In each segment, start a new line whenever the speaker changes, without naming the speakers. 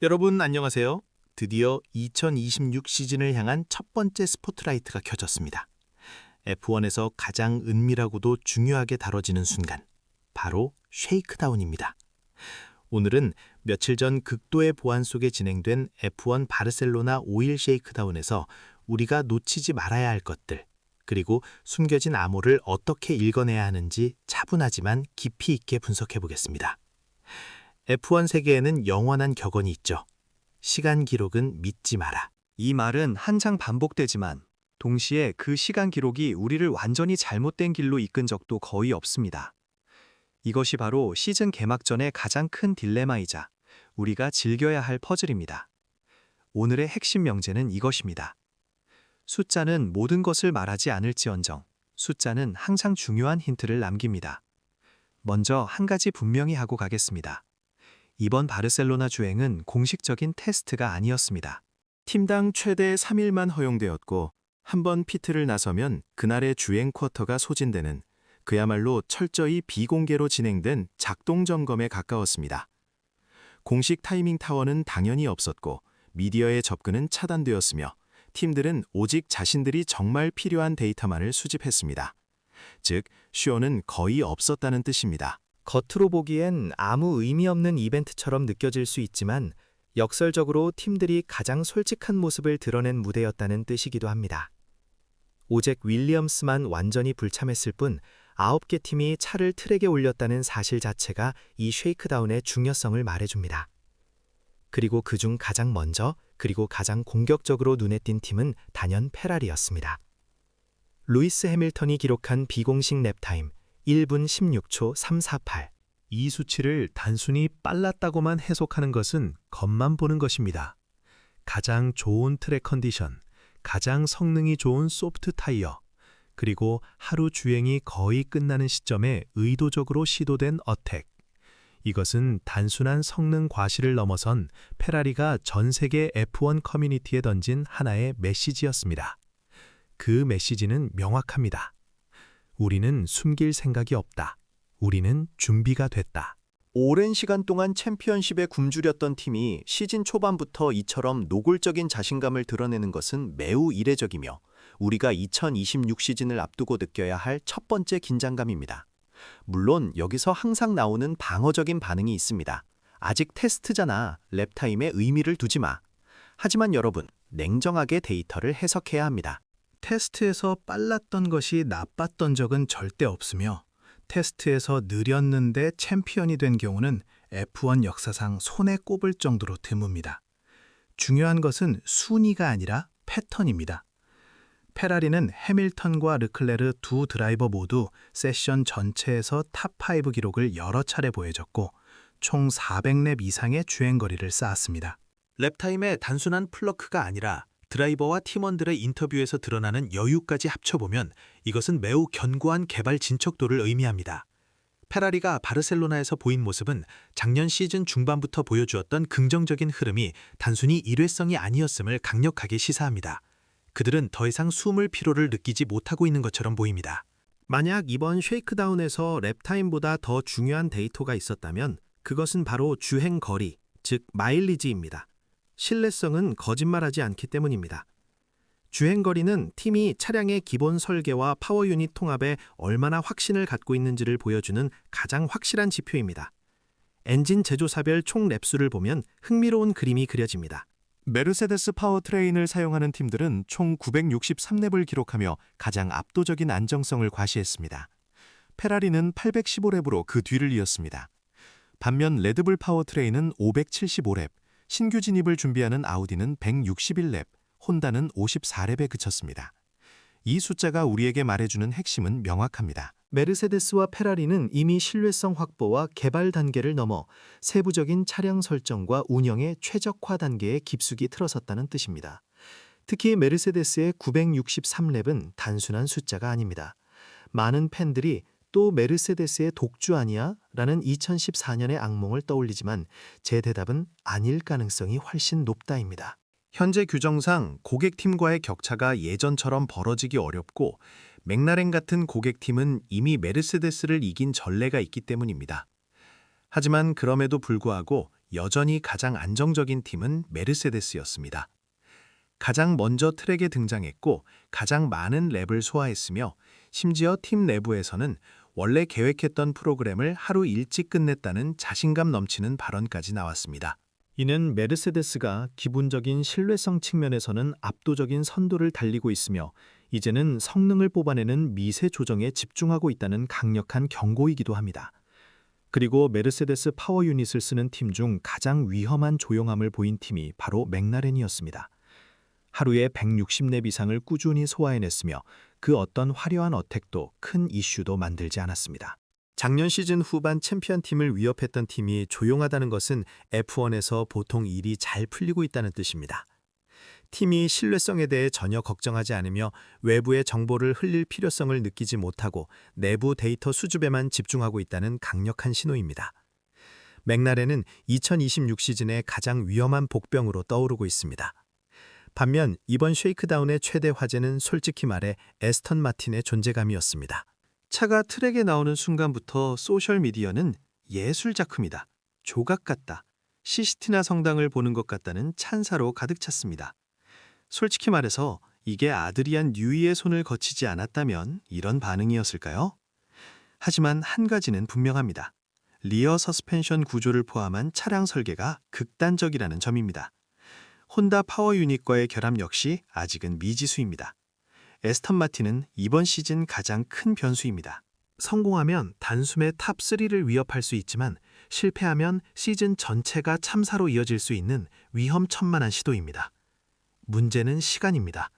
여러분 안녕하세요. 드디어 2026 시즌을 향한 첫 번째 스포트라이트가 켜졌습니다. F1에서 가장 은밀하고도 중요하게 다뤄지는 순간, 바로 쉐이크다운입니다. 오늘은 며칠 전 극도의 보안 속에 진행된 F1 바르셀로나 5일 쉐이크다운에서 우리가 놓치지 말아야 할 것들, 그리고 숨겨진 암호를 어떻게 읽어내야 하는지 차분하지만 깊이 있게 분석해 보겠습니다. F1 세계에는 영원한 격언이 있죠. 시간 기록은 믿지 마라.
이 말은 한창 반복되지만 동시에 그 시간 기록이 우리를 완전히 잘못된 길로 이끈 적도 거의 없습니다. 이것이 바로 시즌 개막 전의 가장 큰 딜레마이자 우리가 즐겨야 할 퍼즐입니다. 오늘의 핵심 명제는 이것입니다. 숫자는 모든 것을 말하지 않을지언정 숫자는 항상 중요한 힌트를 남깁니다. 먼저 한 가지 분명히 하고 가겠습니다. 이번 바르셀로나 주행은 공식적인 테스트가 아니었습니다.
팀당 최대 3일만 허용되었고 한 번 피트를 나서면 그날의 주행 쿼터가 소진되는 그야말로 철저히 비공개로 진행된 작동 점검에 가까웠습니다. 공식 타이밍 타워는 당연히 없었고 미디어의 접근은 차단되었으며 팀들은 오직 자신들이 정말 필요한 데이터만을 수집했습니다. 즉, 쇼는 거의 없었다는 뜻입니다.
겉으로 보기엔 아무 의미 없는 이벤트처럼 느껴질 수 있지만 역설적으로 팀들이 가장 솔직한 모습을 드러낸 무대였다는 뜻이기도 합니다. 오직 윌리엄스만 완전히 불참했을 뿐 9개 팀이 차를 트랙에 올렸다는 사실 자체가 이 쉐이크다운의 중요성을 말해줍니다. 그리고 그중 가장 먼저 그리고 가장 공격적으로 눈에 띈 팀은 단연 페라리였습니다. 루이스 해밀턴이 기록한 비공식 랩타임 1분 16초 348.
이 수치를 단순히 빨랐다고만 해석하는 것은 겉만 보는 것입니다. 가장 좋은 트랙 컨디션, 가장 성능이 좋은 소프트 타이어, 그리고 하루 주행이 거의 끝나는 시점에 의도적으로 시도된 어택. 이것은 단순한 성능 과실을 넘어선 페라리가 전 세계 F1 커뮤니티에 던진 하나의 메시지였습니다. 그 메시지는 명확합니다. 우리는 숨길 생각이 없다. 우리는 준비가 됐다.
오랜 시간 동안 챔피언십에 굶주렸던 팀이 시즌 초반부터 이처럼 노골적인 자신감을 드러내는 것은 매우 이례적이며 우리가 2026 시즌을 앞두고 느껴야 할 첫 번째 긴장감입니다. 물론 여기서 항상 나오는 방어적인 반응이 있습니다. 아직 테스트잖아. 랩타임에 의미를 두지 마. 하지만 여러분, 냉정하게 데이터를 해석해야 합니다.
테스트에서 빨랐던 것이 나빴던 적은 절대 없으며 테스트에서 느렸는데 챔피언이 된 경우는 F1 역사상 손에 꼽을 정도로 드뭅니다. 중요한 것은 순위가 아니라 패턴입니다. 페라리는 해밀턴과 르클레르 두 드라이버 모두 세션 전체에서 탑5 기록을 여러 차례 보여줬고 총 400랩 이상의 주행거리를 쌓았습니다.
랩타임의 단순한 플러크가 아니라 드라이버와 팀원들의 인터뷰에서 드러나는 여유까지 합쳐보면 이것은 매우 견고한 개발 진척도를 의미합니다. 페라리가 바르셀로나에서 보인 모습은 작년 시즌 중반부터 보여주었던 긍정적인 흐름이 단순히 일회성이 아니었음을 강력하게 시사합니다. 그들은 더 이상 숨을 필요를 느끼지 못하고 있는 것처럼 보입니다.
만약 이번 쉐이크다운에서 랩타임보다 더 중요한 데이터가 있었다면 그것은 바로 주행 거리, 즉 마일리지입니다. 신뢰성은 거짓말하지 않기 때문입니다. 주행거리는 팀이 차량의 기본 설계와 파워 유닛 통합에 얼마나 확신을 갖고 있는지를 보여주는 가장 확실한 지표입니다. 엔진 제조사별 총 랩수를 보면 흥미로운 그림이 그려집니다.
메르세데스 파워트레인을 사용하는 팀들은 총 963랩을 기록하며 가장 압도적인 안정성을 과시했습니다. 페라리는 815랩으로 그 뒤를 이었습니다. 반면 레드불 파워트레인은 575랩, 신규 진입을 준비하는 아우디는 161랩, 혼다는 54랩에 그쳤습니다. 이 숫자가 우리에게 말해주는 핵심은 명확합니다.
메르세데스와 페라리는 이미 신뢰성 확보와 개발 단계를 넘어 세부적인 차량 설정과 운영의 최적화 단계에 깊숙이 들어섰다는 뜻입니다. 특히 메르세데스의 963랩은 단순한 숫자가 아닙니다. 많은 팬들이 또 메르세데스의 독주 아니야? 라는 2014년의 악몽을 떠올리지만 제 대답은 아닐 가능성이 훨씬 높다입니다.
현재 규정상 고객팀과의 격차가 예전처럼 벌어지기 어렵고 맥라렌 같은 고객팀은 이미 메르세데스를 이긴 전례가 있기 때문입니다. 하지만 그럼에도 불구하고
여전히 가장 안정적인 팀은 메르세데스였습니다. 가장 먼저 트랙에 등장했고 가장 많은 랩을 소화했으며 심지어 팀 내부에서는 원래 계획했던 프로그램을 하루 일찍 끝냈다는 자신감 넘치는 발언까지 나왔습니다.
이는 메르세데스가 기본적인 신뢰성 측면에서는 압도적인 선두를 달리고 있으며 이제는 성능을 뽑아내는 미세 조정에 집중하고 있다는 강력한 경고이기도 합니다. 그리고 메르세데스 파워 유닛을 쓰는 팀 중 가장 위험한 조용함을 보인 팀이 바로 맥라렌이었습니다. 하루에 160렙 이상을 꾸준히 소화해냈으며 그 어떤 화려한 어택도 큰 이슈도 만들지 않았습니다. 작년 시즌 후반 챔피언 팀을 위협했던 팀이 조용하다는 것은 F1에서 보통 일이 잘 풀리고 있다는 뜻입니다. 팀이 신뢰성에 대해 전혀 걱정하지 않으며 외부의 정보를 흘릴 필요성을 느끼지 못하고 내부 데이터 수집에만 집중하고 있다는 강력한 신호입니다. 맥라렌은 2026 시즌의 가장 위험한 복병으로 떠오르고 있습니다. 반면 이번 쉐이크다운의 최대 화제는 솔직히 말해 에스턴 마틴의 존재감이었습니다.
차가 트랙에 나오는 순간부터 소셜미디어는 예술 작품이다, 조각 같다, 시스티나 성당을 보는 것 같다는 찬사로 가득 찼습니다. 솔직히 말해서 이게 아드리안 뉴이의 손을 거치지 않았다면 이런 반응이었을까요? 하지만 한 가지는 분명합니다. 리어 서스펜션 구조를 포함한 차량 설계가 극단적이라는 점입니다. 혼다 파워 유닛과의 결합 역시 아직은 미지수입니다. 에스턴 마틴은 이번 시즌 가장 큰 변수입니다. 성공하면 단숨에 탑3를 위협할 수 있지만 실패하면 시즌 전체가 참사로 이어질 수 있는 위험천만한 시도입니다. 문제는 시간입니다.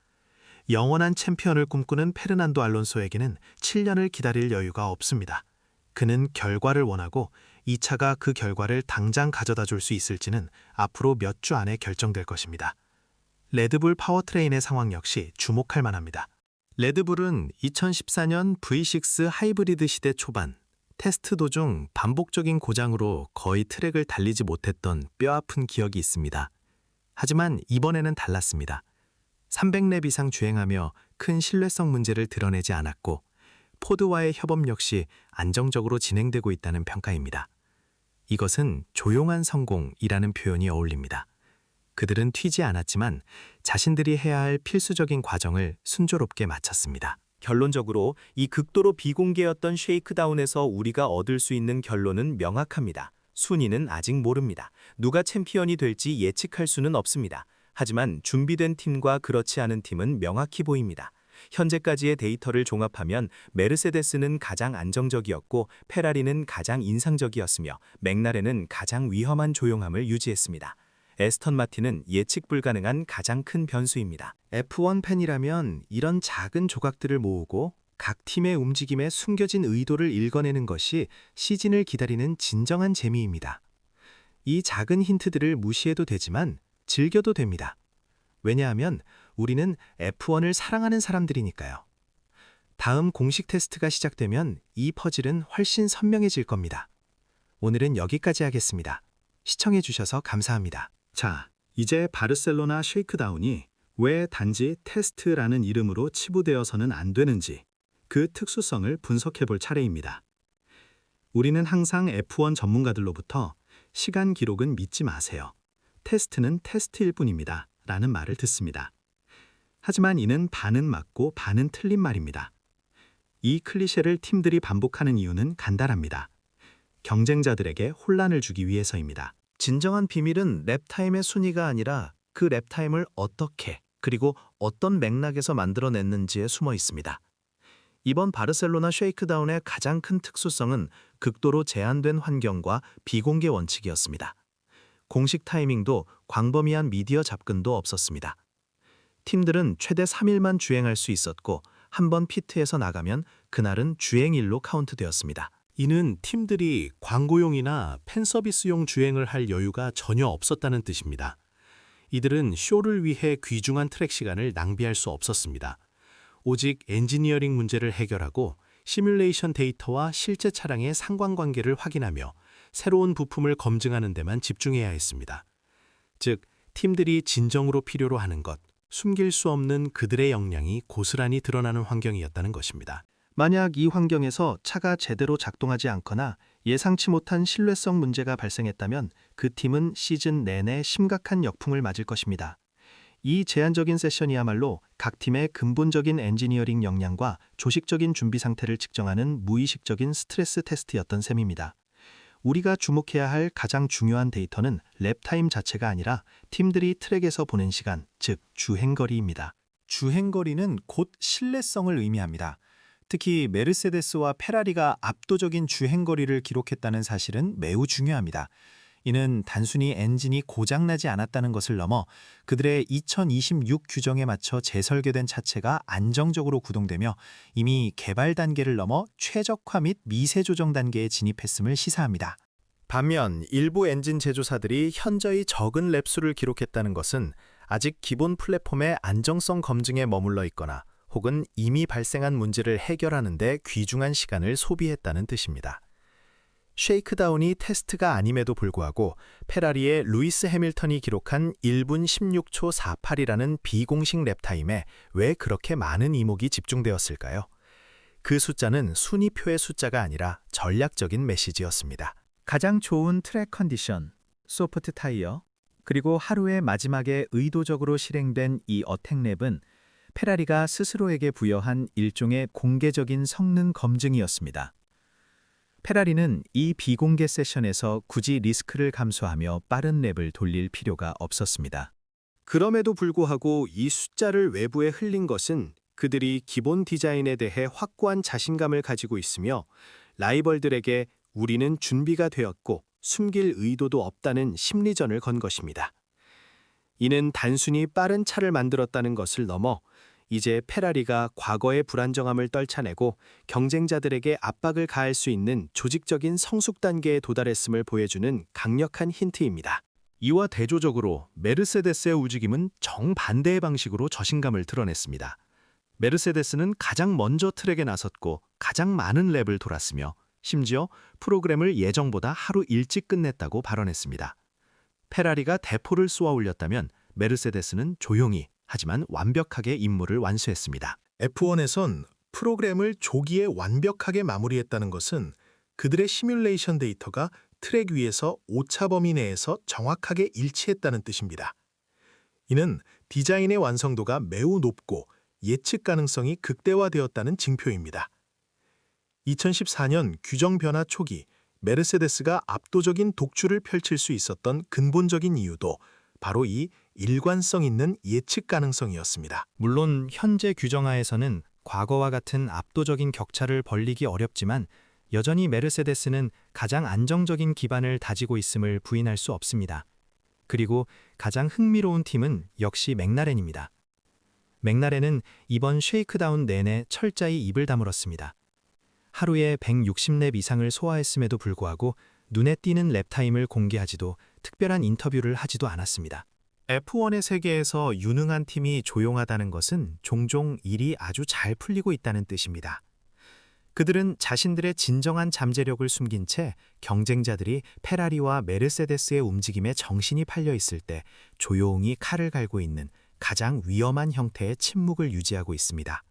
영원한 챔피언을 꿈꾸는 페르난도 알론소에게는 7년을 기다릴 여유가 없습니다. 그는 결과를 원하고 이 차가 그 결과를 당장 가져다 줄 수 있을지는 앞으로 몇 주 안에 결정될 것입니다. 레드불 파워트레인의 상황 역시 주목할 만합니다. 레드불은 2014년 V6 하이브리드 시대 초반 테스트 도중 반복적인 고장으로 거의 트랙을 달리지 못했던 뼈아픈 기억이 있습니다. 하지만 이번에는 달랐습니다. 300렙 이상 주행하며 큰 신뢰성 문제를 드러내지 않았고 포드와의 협업 역시 안정적으로 진행되고 있다는 평가입니다. 이것은 조용한 성공이라는 표현이 어울립니다. 그들은 튀지 않았지만 자신들이 해야 할 필수적인 과정을 순조롭게 마쳤습니다.
결론적으로 이 극도로 비공개였던 쉐이크다운에서 우리가 얻을 수 있는 결론은 명확합니다. 순위는 아직 모릅니다. 누가 챔피언이 될지 예측할 수는 없습니다. 하지만 준비된 팀과 그렇지 않은 팀은 명확히 보입니다. 현재까지의 데이터를 종합하면 메르세데스는 가장 안정적이었고 페라리는 가장 인상적이었으며 맥라렌은 가장 위험한 조용함을 유지했습니다. 에스턴 마틴은 예측 불가능한 가장 큰 변수입니다.
F1 팬이라면 이런 작은 조각들을 모으고 각 팀의 움직임에 숨겨진 의도를 읽어내는 것이 시즌을 기다리는 진정한 재미입니다. 이 작은 힌트들을 무시해도 되지만 즐겨도 됩니다. 왜냐하면 우리는 F1을 사랑하는 사람들이니까요. 다음 공식 테스트가 시작되면 이 퍼즐은 훨씬 선명해질 겁니다. 오늘은 여기까지 하겠습니다. 시청해주셔서 감사합니다. 자, 이제 바르셀로나 쉐이크다운이 왜 단지 테스트라는 이름으로 치부되어서는 안 되는지 그 특수성을 분석해볼 차례입니다. 우리는 항상 F1 전문가들로부터 시간 기록은 믿지 마세요. 테스트는 테스트일 뿐입니다. 라는 말을 듣습니다. 하지만 이는 반은 맞고 반은 틀린 말입니다. 이 클리셰를 팀들이 반복하는 이유는 간단합니다. 경쟁자들에게 혼란을 주기 위해서입니다. 진정한 비밀은 랩타임의 순위가 아니라 그 랩타임을 어떻게 그리고 어떤 맥락에서 만들어냈는지에 숨어 있습니다. 이번 바르셀로나 쉐이크다운의 가장 큰 특수성은 극도로 제한된 환경과 비공개 원칙이었습니다. 공식 타이밍도 광범위한 미디어 접근도 없었습니다. 팀들은 최대 3일만 주행할 수 있었고 한 번 피트에서 나가면 그날은 주행일로 카운트되었습니다. 이는 팀들이 광고용이나 팬서비스용 주행을 할 여유가 전혀 없었다는 뜻입니다. 이들은 쇼를 위해 귀중한 트랙 시간을 낭비할 수 없었습니다. 오직 엔지니어링 문제를 해결하고 시뮬레이션 데이터와 실제 차량의 상관관계를 확인하며 새로운 부품을 검증하는 데만 집중해야 했습니다. 즉, 팀들이 진정으로 필요로 하는 것, 숨길 수 없는 그들의 역량이 고스란히 드러나는 환경이었다는 것입니다. 만약 이 환경에서 차가 제대로 작동하지 않거나
예상치 못한 신뢰성 문제가 발생했다면 그 팀은 시즌 내내 심각한 역풍을 맞을 것입니다. 이 제한적인 세션이야말로 각 팀의 근본적인 엔지니어링 역량과 조직적인 준비 상태를 측정하는 무의식적인 스트레스 테스트였던 셈입니다. 우리가 주목해야 할 가장 중요한 데이터는 랩타임 자체가 아니라 팀들이 트랙에서 보낸 시간, 즉 주행거리입니다.
주행거리는 곧 신뢰성을 의미합니다. 특히 메르세데스와 페라리가 압도적인 주행거리를 기록했다는 사실은 매우 중요합니다. 이는 단순히 엔진이 고장나지 않았다는 것을 넘어 그들의 2026 규정에 맞춰 재설계된 차체가 안정적으로 구동되며 이미 개발 단계를 넘어 최적화 및 미세 조정 단계에 진입했음을 시사합니다.
반면 일부 엔진 제조사들이 현저히 적은 랩수를 기록했다는 것은 아직 기본 플랫폼의 안정성 검증에 머물러 있거나 혹은 이미 발생한 문제를 해결하는 데 귀중한 시간을 소비했다는 뜻입니다. 쉐이크다운이 테스트가 아님에도 불구하고 페라리의 루이스 해밀턴이 기록한 1분 16초 48이라는 비공식 랩타임에 왜 그렇게 많은 이목이 집중되었을까요? 그 숫자는 순위표의 숫자가 아니라 전략적인 메시지였습니다.
가장 좋은 트랙 컨디션, 소프트 타이어, 그리고 하루의 마지막에 의도적으로 실행된 이 어택랩은 페라리가 스스로에게 부여한 일종의 공개적인 성능 검증이었습니다. 페라리는 이 비공개 세션에서 굳이 리스크를 감수하며 빠른 랩을 돌릴 필요가 없었습니다.
그럼에도 불구하고 이 숫자를 외부에 흘린 것은 그들이 기본 디자인에 대해 확고한 자신감을 가지고 있으며 라이벌들에게 우리는 준비가 되었고 숨길 의도도 없다는 심리전을 건 것입니다. 이는 단순히 빠른 차를 만들었다는 것을 넘어 이제 페라리가 과거의 불안정함을 떨쳐내고 경쟁자들에게 압박을 가할 수 있는 조직적인 성숙 단계에 도달했음을 보여주는 강력한 힌트입니다.
이와 대조적으로 메르세데스의 움직임은 정반대의 방식으로 자신감을 드러냈습니다. 메르세데스는 가장 먼저 트랙에 나섰고 가장 많은 랩을 돌았으며 심지어 프로그램을 예정보다 하루 일찍 끝냈다고 발언했습니다. 페라리가 대포를 쏘아 올렸다면 메르세데스는 조용히 하지만 완벽하게 임무를 완수했습니다.
F1에선 프로그램을 조기에 완벽하게 마무리했다는 것은 그들의 시뮬레이션 데이터가 트랙 위에서 오차 범위 내에서 정확하게 일치했다는 뜻입니다. 이는 디자인의 완성도가 매우 높고 예측 가능성이 극대화되었다는 징표입니다. 2014년 규정 변화 초기 메르세데스가 압도적인 독주를 펼칠 수 있었던 근본적인 이유도 바로 이 일관성 있는 예측 가능성이었습니다.
물론 현재 규정하에서는 과거와 같은 압도적인 격차를 벌리기 어렵지만 여전히 메르세데스는 가장 안정적인 기반을 다지고 있음을 부인할 수 없습니다. 그리고 가장 흥미로운 팀은 역시 맥라렌입니다. 맥라렌은 이번 쉐이크다운 내내 철저히 입을 다물었습니다. 하루에 160랩 이상을 소화했음에도 불구하고 눈에 띄는 랩타임을 공개하지도 특별한 인터뷰를 하지도 않았습니다.
F1의 세계에서 유능한 팀이 조용하다는 것은 종종 일이 아주 잘 풀리고 있다는 뜻입니다. 그들은 자신들의 진정한 잠재력을 숨긴 채 경쟁자들이 페라리와 메르세데스의 움직임에 정신이 팔려 있을 때 조용히 칼을 갈고 있는 가장 위험한 형태의 침묵을 유지하고 있습니다.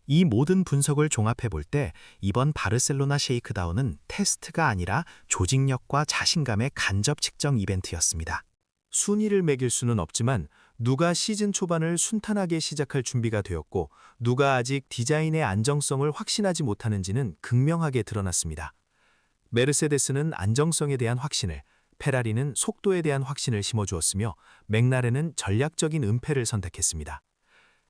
이 모든 분석을 종합해 볼 때 이번 바르셀로나 쉐이크다운은 테스트가 아니라 조직력과 자신감의 간접 측정 이벤트였습니다.
순위를 매길 수는 없지만 누가 시즌 초반을 순탄하게 시작할 준비가 되었고 누가 아직 디자인의 안정성을 확신하지 못하는지는 극명하게 드러났습니다. 메르세데스는 안정성에 대한 확신을, 페라리는 속도에 대한 확신을 심어주었으며 맥라렌은 전략적인 은폐를 선택했습니다.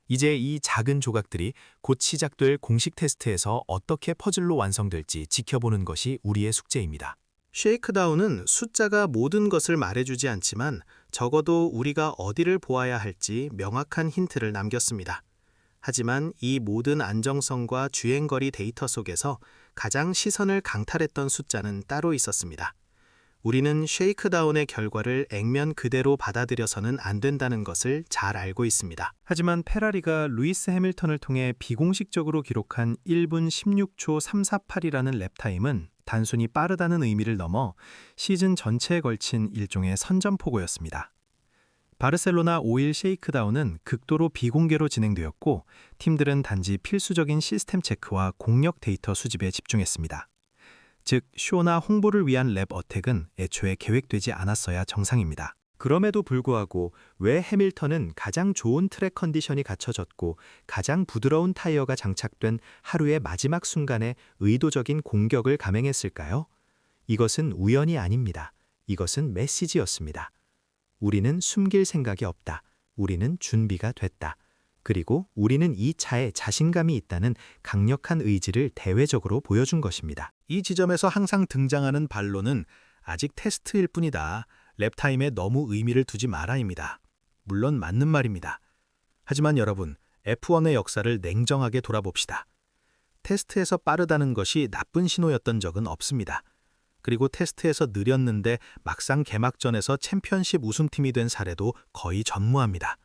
이제 이 작은 조각들이 곧 시작될 공식 테스트에서 어떻게 퍼즐로 완성될지 지켜보는 것이 우리의 숙제입니다.
쉐이크다운은 숫자가 모든 것을 말해주지 않지만 적어도 우리가 어디를 보아야 할지 명확한 힌트를 남겼습니다. 하지만 이 모든 안정성과 주행거리 데이터 속에서 가장 시선을 강탈했던 숫자는 따로 있었습니다. 우리는 쉐이크다운의 결과를 액면 그대로 받아들여서는 안 된다는 것을 잘 알고 있습니다.
하지만 페라리가 루이스 해밀턴을 통해 비공식적으로 기록한 1분 16초 348이라는 랩타임은 단순히 빠르다는 의미를 넘어 시즌 전체에 걸친 일종의 선전포고였습니다. 바르셀로나 5일 쉐이크다운은 극도로 비공개로 진행되었고 팀들은 단지 필수적인 시스템 체크와 공력 데이터 수집에 집중했습니다. 즉 쇼나 홍보를 위한 랩 어택은 애초에 계획되지 않았어야 정상입니다. 그럼에도 불구하고 왜 해밀턴은 가장 좋은 트랙 컨디션이 갖춰졌고 가장 부드러운 타이어가 장착된 하루의 마지막 순간에 의도적인 공격을 감행했을까요? 이것은 우연이 아닙니다. 이것은 메시지였습니다. 우리는 숨길 생각이 없다. 우리는 준비가 됐다. 그리고 우리는 이 차에 자신감이 있다는 강력한 의지를 대외적으로 보여준 것입니다.
이 지점에서 항상 등장하는 반론은 아직 테스트일 뿐이다. 랩타임에 너무 의미를 두지 마라입니다. 물론 맞는 말입니다. 하지만 여러분, F1의 역사를 냉정하게 돌아봅시다. 테스트에서 빠르다는 것이 나쁜 신호였던 적은 없습니다. 그리고 테스트에서 느렸는데 막상 개막전에서 챔피언십 우승팀이 된 사례도 거의 전무합니다.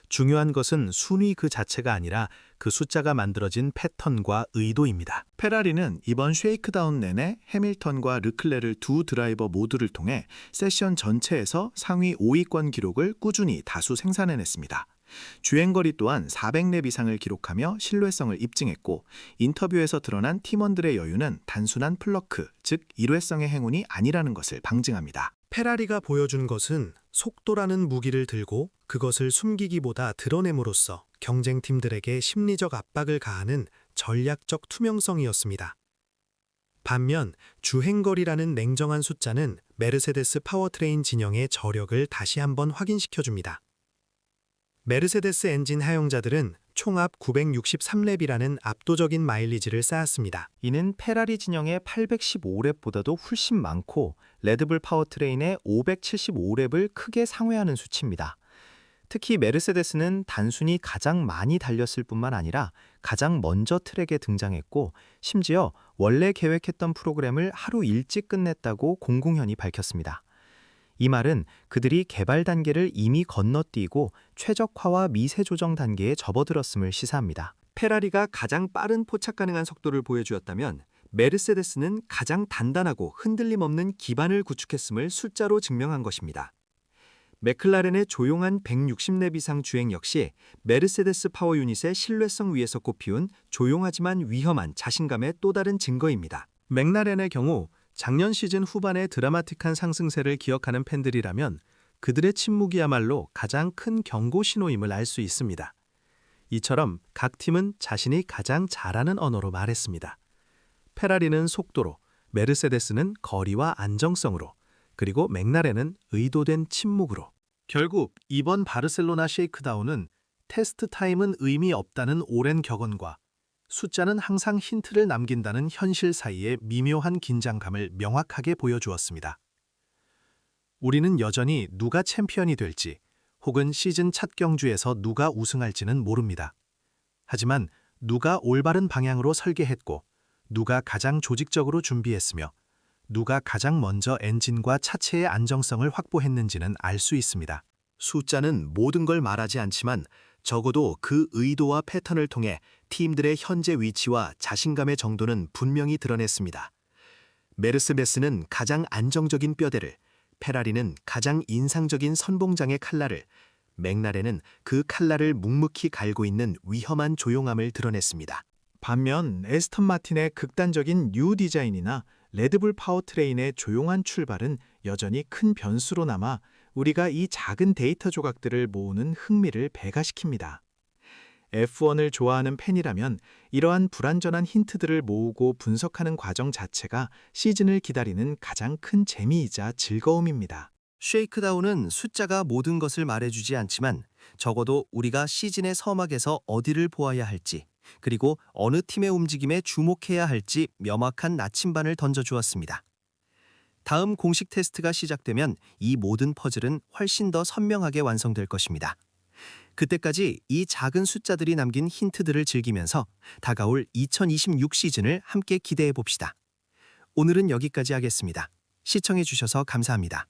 중요한 것은 순위 그 자체가 아니라 그 숫자가 만들어진 패턴과 의도입니다.
페라리는 이번 쉐이크다운 내내 해밀턴과 르클레르 두 드라이버 모두를 통해 세션 전체에서 상위 5위권 기록을 꾸준히 다수 생산해냈습니다. 주행거리 또한 400렙 이상을 기록하며 신뢰성을 입증했고 인터뷰에서 드러난 팀원들의 여유는 단순한 플러크, 즉 일회성의 행운이 아니라는 것을 방증합니다.
페라리가 보여준 것은 속도라는 무기를 들고 그것을 숨기기보다 드러냄으로써 경쟁팀들에게 심리적 압박을 가하는 전략적 투명성이었습니다. 반면 주행거리라는 냉정한 숫자는 메르세데스 파워트레인 진영의 저력을 다시 한번 확인시켜줍니다. 메르세데스 엔진 사용자들은 총합 963렙이라는 압도적인 마일리지를 쌓았습니다.
이는 페라리 진영의 815렙보다도 훨씬 많고 레드불 파워트레인의 575렙을 크게 상회하는 수치입니다. 특히 메르세데스는 단순히 가장 많이 달렸을 뿐만 아니라 가장 먼저 트랙에 등장했고 심지어 원래 계획했던 프로그램을 하루 일찍 끝냈다고 공공연히 밝혔습니다. 이 말은 그들이 개발 단계를 이미 건너뛰고 최적화와 미세 조정 단계에 접어들었음을 시사합니다. 페라리가 가장 빠른 포착 가능한 속도를 보여주었다면 메르세데스는 가장 단단하고 흔들림 없는 기반을 구축했음을 숫자로 증명한 것입니다. 맥클라렌의 조용한 160렙 이상 주행 역시 메르세데스 파워 유닛의 신뢰성 위에서 꽃피운 조용하지만 위험한 자신감의 또 다른 증거입니다.
맥라렌의 경우 작년 시즌 후반의 드라마틱한 상승세를 기억하는 팬들이라면 그들의 침묵이야말로 가장 큰 경고 신호임을 알 수 있습니다. 이처럼 각 팀은 자신이 가장 잘하는 언어로 말했습니다. 페라리는 속도로, 메르세데스는 거리와 안정성으로, 그리고 맥라렌은 의도된 침묵으로.
결국 이번 바르셀로나 쉐이크다운은 테스트 타임은 의미 없다는 오랜 격언과 숫자는 항상 힌트를 남긴다는 현실 사이의 미묘한 긴장감을 명확하게 보여주었습니다. 우리는 여전히 누가 챔피언이 될지 혹은 시즌 첫 경주에서 누가 우승할지는 모릅니다. 하지만 누가 올바른 방향으로 설계했고 누가 가장 조직적으로 준비했으며 누가 가장 먼저 엔진과 차체의 안정성을 확보했는지는 알 수 있습니다.
숫자는 모든 걸 말하지 않지만 적어도 그 의도와 패턴을 통해 팀들의 현재 위치와 자신감의 정도는 분명히 드러냈습니다. 메르세데스는 가장 안정적인 뼈대를, 페라리는 가장 인상적인 선봉장의 칼날을, 맥라렌은 그 칼날을 묵묵히 갈고 있는 위험한 조용함을 드러냈습니다. 반면 에스턴 마틴의 극단적인 뉴 디자인이나 레드불 파워트레인의 조용한 출발은 여전히 큰 변수로 남아 우리가 이 작은 데이터 조각들을 모으는 흥미를 배가시킵니다. F1을 좋아하는 팬이라면 이러한 불완전한 힌트들을 모으고 분석하는 과정 자체가 시즌을 기다리는 가장 큰 재미이자 즐거움입니다. 쉐이크다운은 숫자가 모든 것을 말해주지 않지만 적어도 우리가 시즌의 서막에서 어디를 보아야 할지 그리고 어느 팀의 움직임에 주목해야 할지 명확한 나침반을 던져주었습니다. 다음 공식 테스트가 시작되면 이 모든 퍼즐은 훨씬 더 선명하게 완성될 것입니다. 그때까지 이 작은 숫자들이 남긴 힌트들을 즐기면서 다가올 2026 시즌을 함께 기대해 봅시다. 오늘은 여기까지 하겠습니다. 시청해 주셔서 감사합니다.